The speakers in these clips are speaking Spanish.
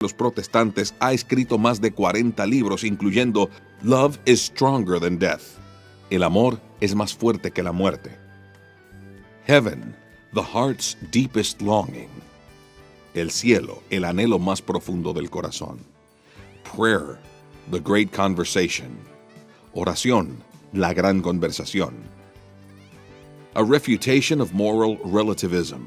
los protestantes, ha escrito más de 40 libros, incluyendo Love is Stronger Than Death. El amor es más fuerte que la muerte. Heaven, the heart's deepest longing. El cielo, el anhelo más profundo del corazón. Prayer, the great conversation. Oración, la gran conversación. A refutation of moral relativism.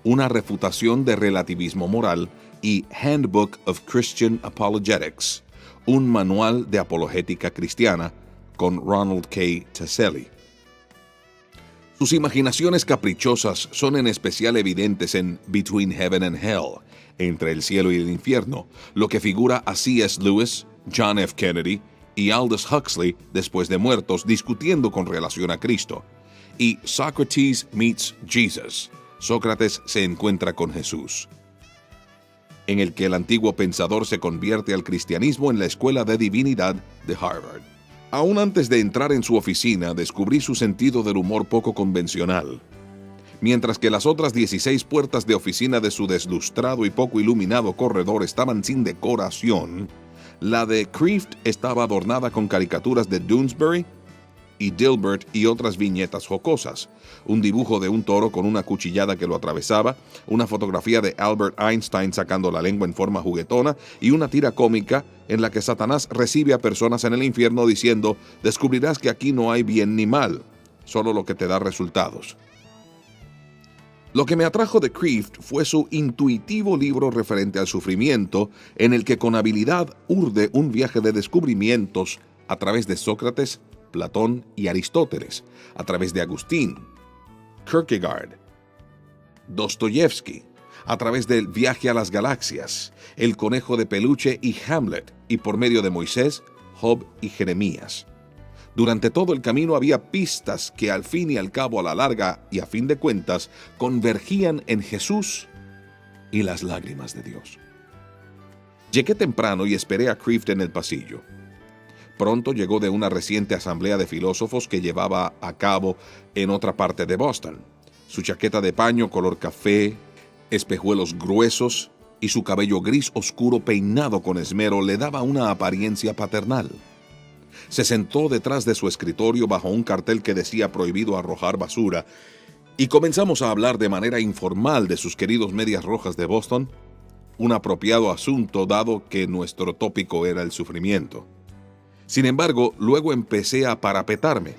Una refutación de relativismo moral. Y Handbook of Christian Apologetics, un manual de apologética cristiana, con Ronald K. Taselli. Sus imaginaciones caprichosas son en especial evidentes en Between Heaven and Hell, entre el cielo y el infierno, lo que figura a C.S. Lewis, John F. Kennedy y Aldous Huxley después de muertos discutiendo con relación a Cristo, y Socrates meets Jesus, Sócrates se encuentra con Jesús, en el que el antiguo pensador se convierte al cristianismo en la Escuela de Divinidad de Harvard. Aún antes de entrar en su oficina, descubrí su sentido del humor poco convencional. Mientras que las otras 16 puertas de oficina de su deslustrado y poco iluminado corredor estaban sin decoración, la de Kreeft estaba adornada con caricaturas de Doonesbury y Dilbert y otras viñetas jocosas, un dibujo de un toro con una cuchillada que lo atravesaba, una fotografía de Albert Einstein sacando la lengua en forma juguetona y una tira cómica en la que Satanás recibe a personas en el infierno diciendo: descubrirás que aquí no hay bien ni mal, solo lo que te da resultados. Lo que me atrajo de Kreeft fue su intuitivo libro referente al sufrimiento, en el que con habilidad urde un viaje de descubrimientos a través de Sócrates, Platón y Aristóteles, a través de Agustín, Kierkegaard, Dostoyevsky, a través del Viaje a las Galaxias, El Conejo de Peluche y Hamlet, y por medio de Moisés, Job y Jeremías. Durante todo el camino había pistas que al fin y al cabo, a la larga y a fin de cuentas, convergían en Jesús y las lágrimas de Dios. Llegué temprano y esperé a Kreeft en el pasillo. Pronto llegó de una reciente asamblea de filósofos que llevaba a cabo en otra parte de Boston. Su chaqueta de paño color café, espejuelos gruesos y su cabello gris oscuro peinado con esmero le daba una apariencia paternal. Se sentó detrás de su escritorio bajo un cartel que decía prohibido arrojar basura y comenzamos a hablar de manera informal de sus queridos Medias Rojas de Boston, un apropiado asunto dado que nuestro tópico era el sufrimiento. Sin embargo, luego empecé a parapetarme.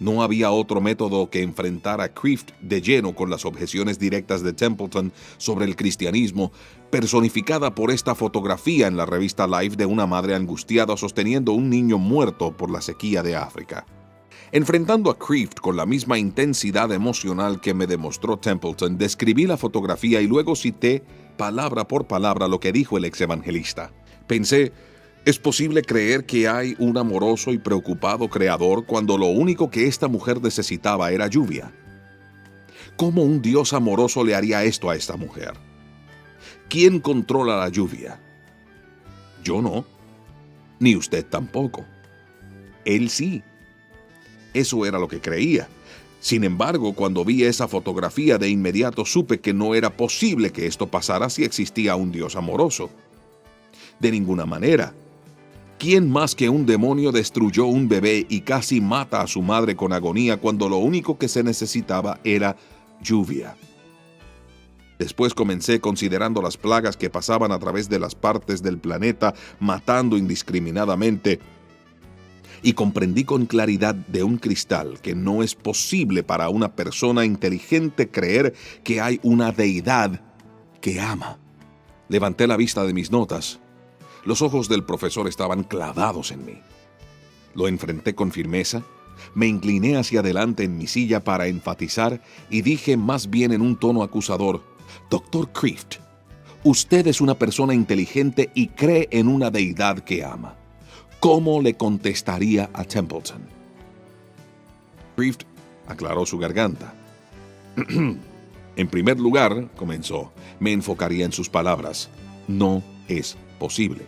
No había otro método que enfrentar a Kreeft de lleno con las objeciones directas de Templeton sobre el cristianismo, personificada por esta fotografía en la revista Life de una madre angustiada sosteniendo un niño muerto por la sequía de África. Enfrentando a Kreeft con la misma intensidad emocional que me demostró Templeton, describí la fotografía y luego cité palabra por palabra lo que dijo el ex evangelista. Pensé: ¿es posible creer que hay un amoroso y preocupado creador cuando lo único que esta mujer necesitaba era lluvia? ¿Cómo un Dios amoroso le haría esto a esta mujer? ¿Quién controla la lluvia? Yo no, ni usted tampoco. Él sí. Eso era lo que creía. Sin embargo, cuando vi esa fotografía, de inmediato supe que no era posible que esto pasara si existía un Dios amoroso. De ninguna manera. ¿Quién más que un demonio destruyó un bebé y casi mata a su madre con agonía cuando lo único que se necesitaba era lluvia? Después comencé considerando las plagas que pasaban a través de las partes del planeta, matando indiscriminadamente, y comprendí con claridad de un cristal que no es posible para una persona inteligente creer que hay una deidad que ama. Levanté la vista de mis notas. Los ojos del profesor estaban clavados en mí. Lo enfrenté con firmeza, me incliné hacia adelante en mi silla para enfatizar y dije más bien en un tono acusador: Dr. Kreeft, usted es una persona inteligente y cree en una deidad que ama. ¿Cómo le contestaría a Templeton? Kreeft aclaró su garganta. En primer lugar, comenzó, me enfocaría en sus palabras. No es posible.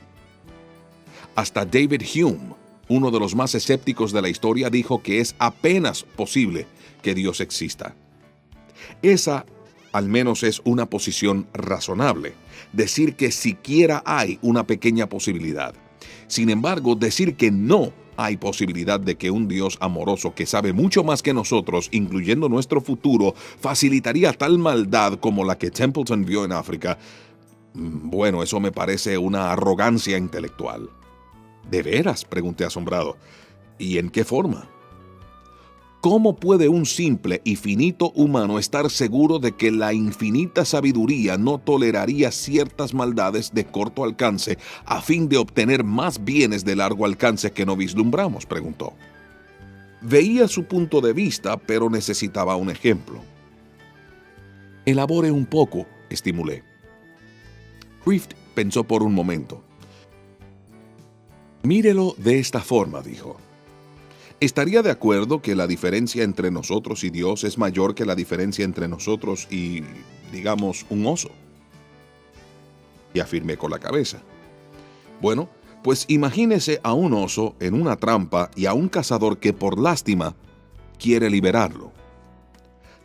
Hasta David Hume, uno de los más escépticos de la historia, dijo que es apenas posible que Dios exista. Esa al menos es una posición razonable. Decir que siquiera hay una pequeña posibilidad. Sin embargo, decir que no hay posibilidad de que un Dios amoroso que sabe mucho más que nosotros, incluyendo nuestro futuro, facilitaría tal maldad como la que Templeton vio en África, bueno, eso me parece una arrogancia intelectual. ¿De veras?, pregunté asombrado. ¿Y en qué forma? ¿Cómo puede un simple y finito humano estar seguro de que la infinita sabiduría no toleraría ciertas maldades de corto alcance a fin de obtener más bienes de largo alcance que no vislumbramos?, preguntó. Veía su punto de vista, pero necesitaba un ejemplo. Elabore un poco, estimulé. Kreeft pensó por un momento. Mírelo de esta forma, dijo. ¿Estaría de acuerdo que la diferencia entre nosotros y Dios es mayor que la diferencia entre nosotros y, digamos, un oso? Y afirmé con la cabeza. Bueno, pues imagínese a un oso en una trampa y a un cazador que por lástima quiere liberarlo.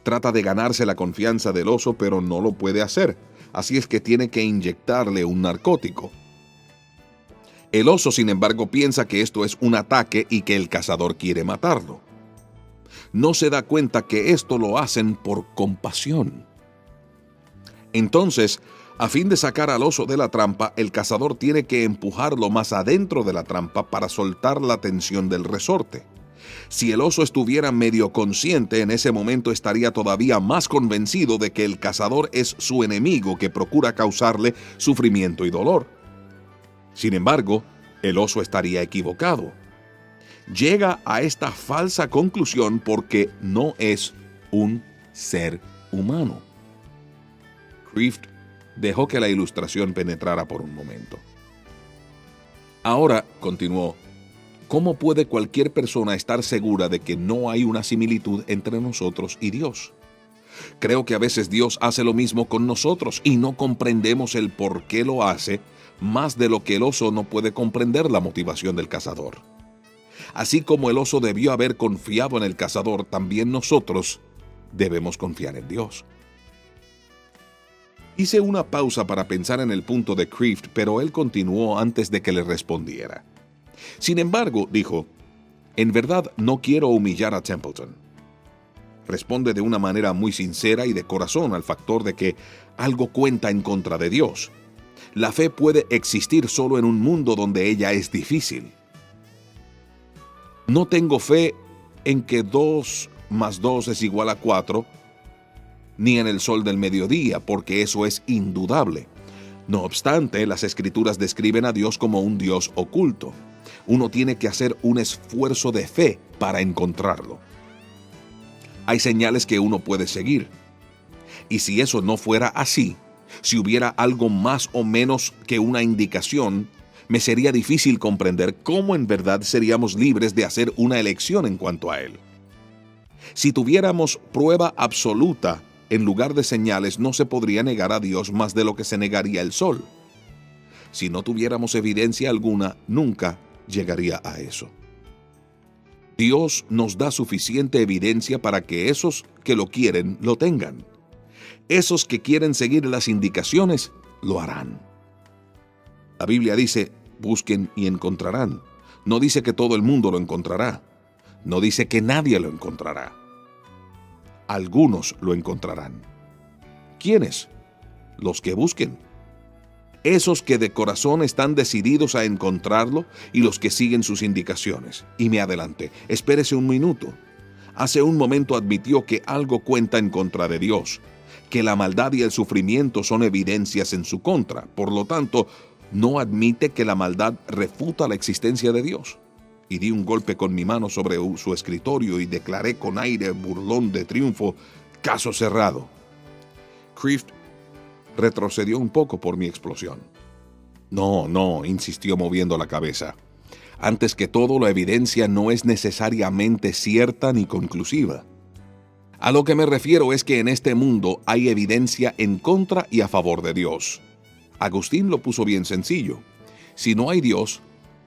Trata de ganarse la confianza del oso, pero no lo puede hacer, así es que tiene que inyectarle un narcótico. El oso, sin embargo, piensa que esto es un ataque y que el cazador quiere matarlo. No se da cuenta que esto lo hacen por compasión. Entonces, a fin de sacar al oso de la trampa, el cazador tiene que empujarlo más adentro de la trampa para soltar la tensión del resorte. Si el oso estuviera medio consciente, en ese momento estaría todavía más convencido de que el cazador es su enemigo que procura causarle sufrimiento y dolor. Sin embargo, el oso estaría equivocado. Llega a esta falsa conclusión porque no es un ser humano. Kreeft dejó que la ilustración penetrara por un momento. Ahora, continuó, ¿cómo puede cualquier persona estar segura de que no hay una similitud entre nosotros y Dios? Creo que a veces Dios hace lo mismo con nosotros y no comprendemos el por qué lo hace, más de lo que el oso no puede comprender la motivación del cazador. Así como el oso debió haber confiado en el cazador, también nosotros debemos confiar en Dios. Hice una pausa para pensar en el punto de Kreeft, pero él continuó antes de que le respondiera. Sin embargo, dijo, en verdad no quiero humillar a Templeton. Responde de una manera muy sincera y de corazón al factor de que algo cuenta en contra de Dios. La fe puede existir solo en un mundo donde ella es difícil. No tengo fe en que 2 más 2 es igual a 4, ni en el sol del mediodía, porque eso es indudable. No obstante, las Escrituras describen a Dios como un Dios oculto. Uno tiene que hacer un esfuerzo de fe para encontrarlo. Hay señales que uno puede seguir. Y si eso no fuera así, si hubiera algo más o menos que una indicación, me sería difícil comprender cómo en verdad seríamos libres de hacer una elección en cuanto a él. Si tuviéramos prueba absoluta en lugar de señales, no se podría negar a Dios más de lo que se negaría el sol. Si no tuviéramos evidencia alguna, nunca llegaría a eso. Dios nos da suficiente evidencia para que esos que lo quieren lo tengan. Esos que quieren seguir las indicaciones lo harán. La Biblia dice, busquen y encontrarán. No dice que todo el mundo lo encontrará. No dice que nadie lo encontrará. Algunos lo encontrarán. ¿Quiénes? Los que busquen. Esos que de corazón están decididos a encontrarlo y los que siguen sus indicaciones. Y me adelanté. Espérese un minuto. Hace un momento admitió que algo cuenta en contra de Dios, que la maldad y el sufrimiento son evidencias en su contra. Por lo tanto, no admite que la maldad refuta la existencia de Dios. Y di un golpe con mi mano sobre su escritorio y declaré con aire burlón de triunfo, caso cerrado. Kreeft retrocedió un poco por mi explosión. No, insistió moviendo la cabeza. Antes que todo, la evidencia no es necesariamente cierta ni conclusiva. A lo que me refiero es que en este mundo hay evidencia en contra y a favor de Dios. Agustín lo puso bien sencillo. Si no hay Dios,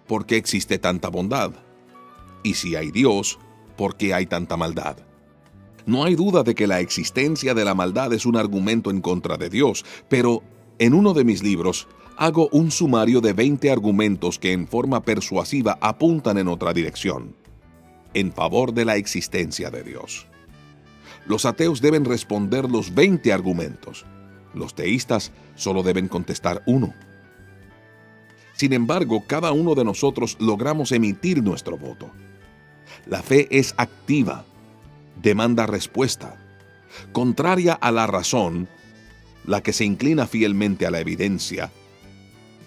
¿por qué existe tanta bondad? Y si hay Dios, ¿por qué hay tanta maldad? No hay duda de que la existencia de la maldad es un argumento en contra de Dios, pero en uno de mis libros hago un sumario de 20 argumentos que en forma persuasiva apuntan en otra dirección, en favor de la existencia de Dios. Los ateos deben responder los 20 argumentos. Los teístas solo deben contestar uno. Sin embargo, cada uno de nosotros logramos emitir nuestro voto. La fe es activa, demanda respuesta. Contraria a la razón, la que se inclina fielmente a la evidencia,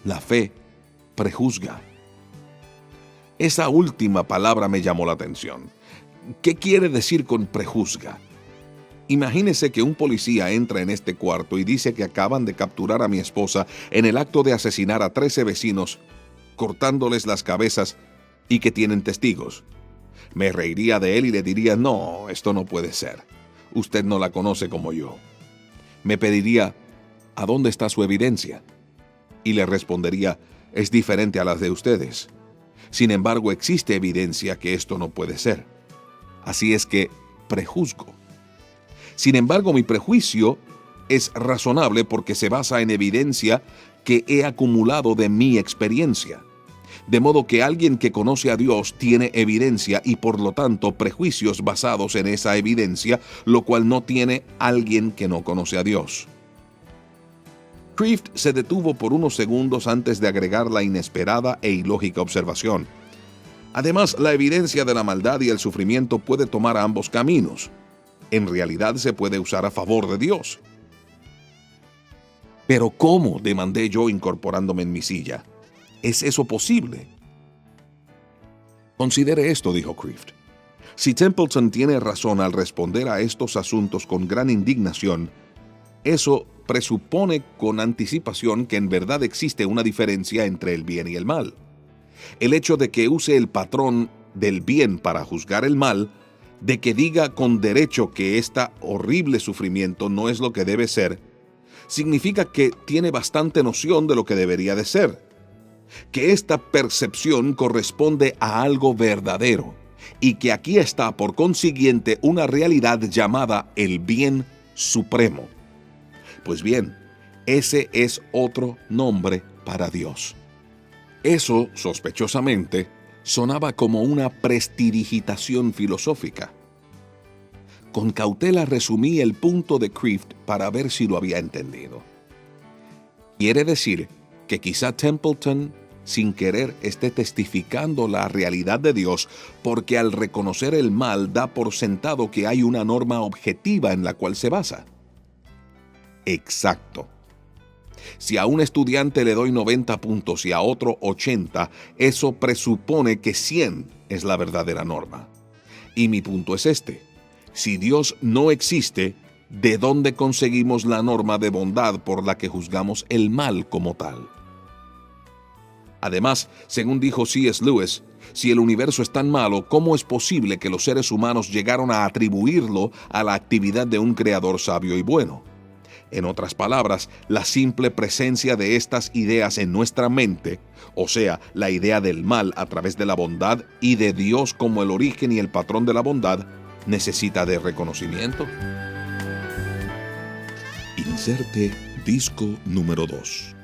la fe prejuzga. Esa última palabra me llamó la atención. ¿Qué quiere decir con prejuzga? Imagínese que un policía entra en este cuarto y dice que acaban de capturar a mi esposa en el acto de asesinar a 13 vecinos, cortándoles las cabezas, y que tienen testigos. Me reiría de él y le diría: no, esto no puede ser. Usted no la conoce como yo. Me pediría: ¿a dónde está su evidencia? Y le respondería: es diferente a las de ustedes. Sin embargo, existe evidencia que esto no puede ser. Así es que prejuzgo. Sin embargo, mi prejuicio es razonable porque se basa en evidencia que he acumulado de mi experiencia. De modo que alguien que conoce a Dios tiene evidencia y por lo tanto prejuicios basados en esa evidencia, lo cual no tiene alguien que no conoce a Dios. Kreeft se detuvo por unos segundos antes de agregar la inesperada e ilógica observación. Además, la evidencia de la maldad y el sufrimiento puede tomar ambos caminos. En realidad se puede usar a favor de Dios. ¿Pero cómo?, demandé yo incorporándome en mi silla. ¿Es eso posible? Considere esto, dijo Kreeft. Si Templeton tiene razón al responder a estos asuntos con gran indignación, eso presupone con anticipación que en verdad existe una diferencia entre el bien y el mal. El hecho de que use el patrón del bien para juzgar el mal, de que diga con derecho que este horrible sufrimiento no es lo que debe ser, significa que tiene bastante noción de lo que debería de ser, que esta percepción corresponde a algo verdadero y que aquí está por consiguiente una realidad llamada el bien supremo. Pues bien, ese es otro nombre para Dios. Eso, sospechosamente, sonaba como una prestidigitación filosófica. Con cautela resumí el punto de Kreeft para ver si lo había entendido. Quiere decir que quizá Templeton, sin querer, esté testificando la realidad de Dios porque al reconocer el mal da por sentado que hay una norma objetiva en la cual se basa. Exacto. Si a un estudiante le doy 90 puntos y a otro 80, eso presupone que 100 es la verdadera norma. Y mi punto es este: si Dios no existe, ¿de dónde conseguimos la norma de bondad por la que juzgamos el mal como tal? Además, según dijo C.S. Lewis, si el universo es tan malo, ¿cómo es posible que los seres humanos llegaron a atribuirlo a la actividad de un creador sabio y bueno? En otras palabras, la simple presencia de estas ideas en nuestra mente, o sea, la idea del mal a través de la bondad y de Dios como el origen y el patrón de la bondad, necesita de reconocimiento. Inserte disco número 2.